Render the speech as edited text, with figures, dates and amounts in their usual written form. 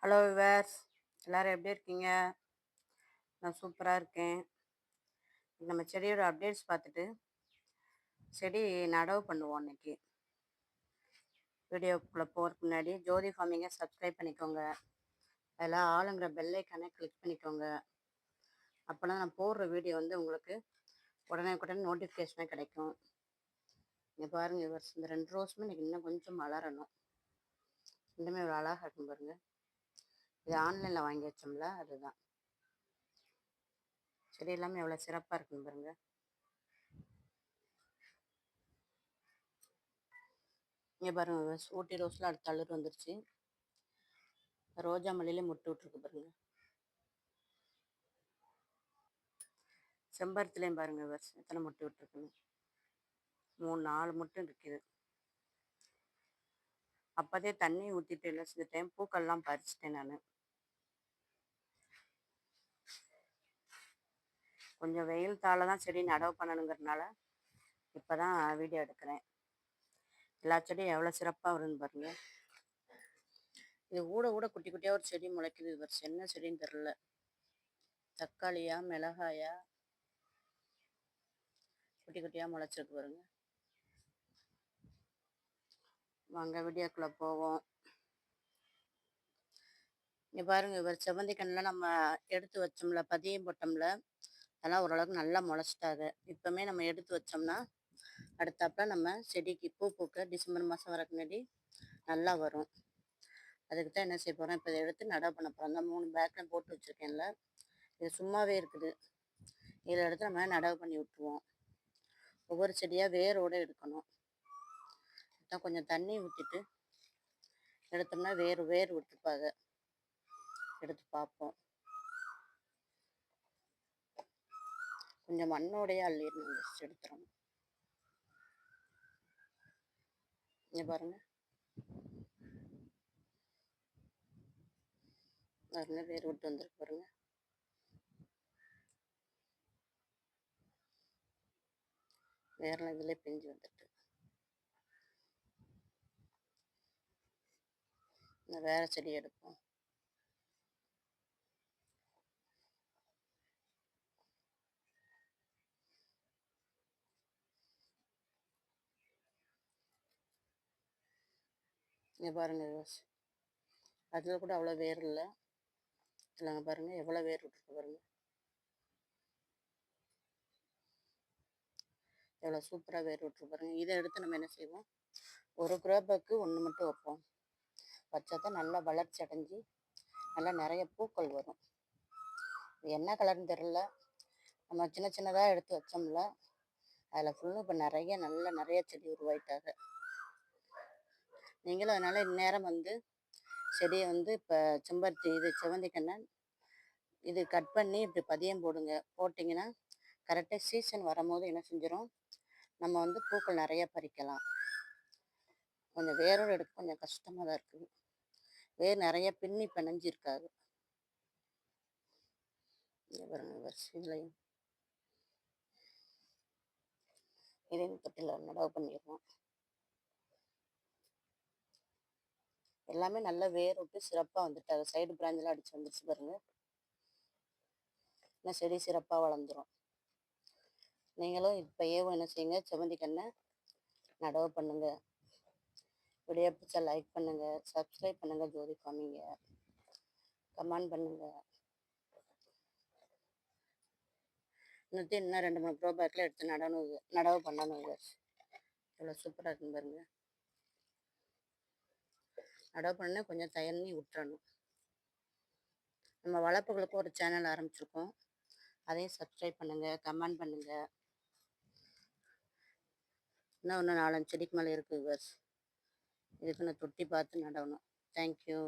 Hello viewers, எல்லோரும் எப்படி இருக்கீங்க? நான் சூப்பராக இருக்கேன். நம்ம செடியோட அப்டேட்ஸ் பார்த்துட்டு செடி நடவு பண்ணுவோம் இன்னைக்கு. வீடியோக்குள்ளே போகிறதுக்கு முன்னாடி ஜோதி ஃபார்மிங்கை சப்ஸ்கிரைப் பண்ணிக்கோங்க. அதில் ஆளுங்கிற பெல்லைக்கானே கிளிக் பண்ணிக்கோங்க. அப்போனா நான் போடுற வீடியோ உங்களுக்கு உடனே நோட்டிஃபிகேஷனாக கிடைக்கும். இங்கே பாருங்கள் விவர்ஸ், இந்த 2 ரோஸுமே எனக்கு இன்னும் கொஞ்சம் மலரணும். இன்னுமே ஒரு அழகாக இருக்கும் பாருங்கள். இது ஆன்லைனில் வாங்கி வச்சோம்ல, அதுதான். செடி எல்லாமே எவ்வளோ சிறப்பாக இருக்குன்னு பாருங்கள். இங்கே பாருங்க, ஊட்டி ரோஸில் அடுத்த தளிர் வந்துருச்சு. ரோஜா மல்லியிலே முட்டு விட்டுருக்கு பாருங்க. செம்பருத்திலையும் பாருங்க எத்தனை முட்டு விட்டுருக்குன்னு. 3-4 முட்டு இருக்குது. அப்போதே தண்ணி ஊற்றிட்டு இல்லை செஞ்சுட்டேன், பூக்கள்லாம் பறிச்சிட்டேன் நான். கொஞ்சம் வெயில் தாழ தான் செடி நடவு பண்ணணுங்கிறதுனால இப்போ தான் வீடியோ எடுக்கிறேன். எல்லா செடியும் எவ்வளோ சிறப்பாக வருதுன்னு பாருங்க. இது ஊட குட்டி குட்டியாக ஒரு செடி முளைக்குது. வருஷம் என்ன செடின்னு தெரில. தக்காளியா மிளகாயா குட்டி குட்டியாக முளைச்சிருக்கு பாருங்க. வாங்க வீடியோக்குள்ளே போவோம். இங்கே பாருங்க, செவ்வந்தி கண்ணில் நம்ம எடுத்து வச்சோம்ல, பதியம் போட்டோம்ல, அதெல்லாம் ஓரளவுக்கு நல்லா முளைச்சிட்டாங்க. இப்போமே நம்ம எடுத்து வச்சோம்னா அடுத்தாப்புல நம்ம செடிக்கு பூ பூக்க டிசம்பர் மாதம் வரக்கு முன்னாடி நல்லா வரும். அதுக்கு தான் என்ன செய்ய போகிறோம், இப்போ இதை எடுத்து நடவு பண்ண போகிறோம். அந்த 3 பேக்கில் போட்டு வச்சுருக்கேன்ல, இது சும்மாவே இருக்குது. இதில் எடுத்து நம்ம நடவு பண்ணி விட்டுருவோம். ஒவ்வொரு செடியாக வேரோடு எடுக்கணும். தான் கொஞ்சம் தண்ணி ஊற்றிட்டு எடுத்தோம்னா வேர் விட்டுருப்பாங்க. எடுத்து பார்ப்போம். கொஞ்சம் மண்ணோடையே அள்ளிடணும், எடுத்துடணும். இங்கே பாருங்க, வேர் விட்டு வந்துருக்கு பாருங்க. வேரெல்லாம் இதிலே பிஞ்சு வந்துட்டு. வேற செடி எடுப்போம். இங்கே பாருங்க, அதில் கூட அவ்வளோ வேர் இல்லை. இல்லைங்க பாருங்க, எவ்வளோ வேர் விட்டுருக்கு பாருங்க. எவ்வளோ சூப்பராக வேர் விட்டுருக்கு பாருங்க. இதை எடுத்து நம்ம என்ன செய்வோம், ஒரு குரோபேக்கு 1 மட்டும் வைப்போம். வச்சா தான் நல்லா வளர்ச்சி அடைஞ்சி நல்லா நிறைய பூக்கள் வரும். இது என்ன கலர்னு தெரில, நம்ம சின்ன சின்னதாக எடுத்து வச்சோம்ல, அதில் ஃபுல்லும் இப்போ நிறைய செடி உருவாயிட்டாங்க. நீங்களும் அதனால் இந்நேரம் செடியை இப்போ செவ்வந்தி கண்ணை இது கட் பண்ணி இப்படி பதியம் போடுங்க. போட்டிங்கன்னா கரெக்டாக சீசன் வரும்போது என்ன செஞ்சிடும், நம்ம பூக்கள் நிறைய பறிக்கலாம். கொஞ்சம் வேரோடு எடுக்க கொஞ்சம் கஷ்டமாக தான் இருக்குது. வேர் நிறைய பின்னி பிணைஞ்சிருக்காது. இதுலையும் இதையும் தொட்டியில் நடவு பண்ணிடுவோம். எல்லாமே நல்லா வேர் விட்டு சிறப்பாக வந்துட்டாங்க. சைடு பிராஞ்செலாம் அடித்து வந்துருச்சு பாருங்க. இன்னும் செடி சிறப்பாக வளர்ந்துடும். நீங்களும் இப்போயே என்ன செய்யுங்க, செவ்வந்தி கண்ணை நடவு பண்ணுங்க. வீடியோ பிடிச்சா லைக் பண்ணுங்க, சப்ஸ்கிரைப் பண்ணுங்க ஜோதி ஃபார்மிங்க, கமெண்ட் பண்ணுங்க. இன்னும் 2-3 ப்ரோ பேக்கில் எடுத்து நடவு பண்ணணும். எவ்வளோ சூப்பராக இருக்குன்னு பாருங்க. நடவு பண்ண கொஞ்சம் தண்ணி விட்டுறணும். நம்ம வளர்ப்புகளுக்கு ஒரு சேனல் ஆரம்பிச்சிருக்கோம், அதையும் சப்ஸ்கிரைப் பண்ணுங்கள், கமெண்ட் பண்ணுங்கள். இன்னும் 4-5 செடிக்கு மேலே இருக்குது. இதுக்கு நான் தொட்டி பார்த்து நடணும். தேங்க்யூ.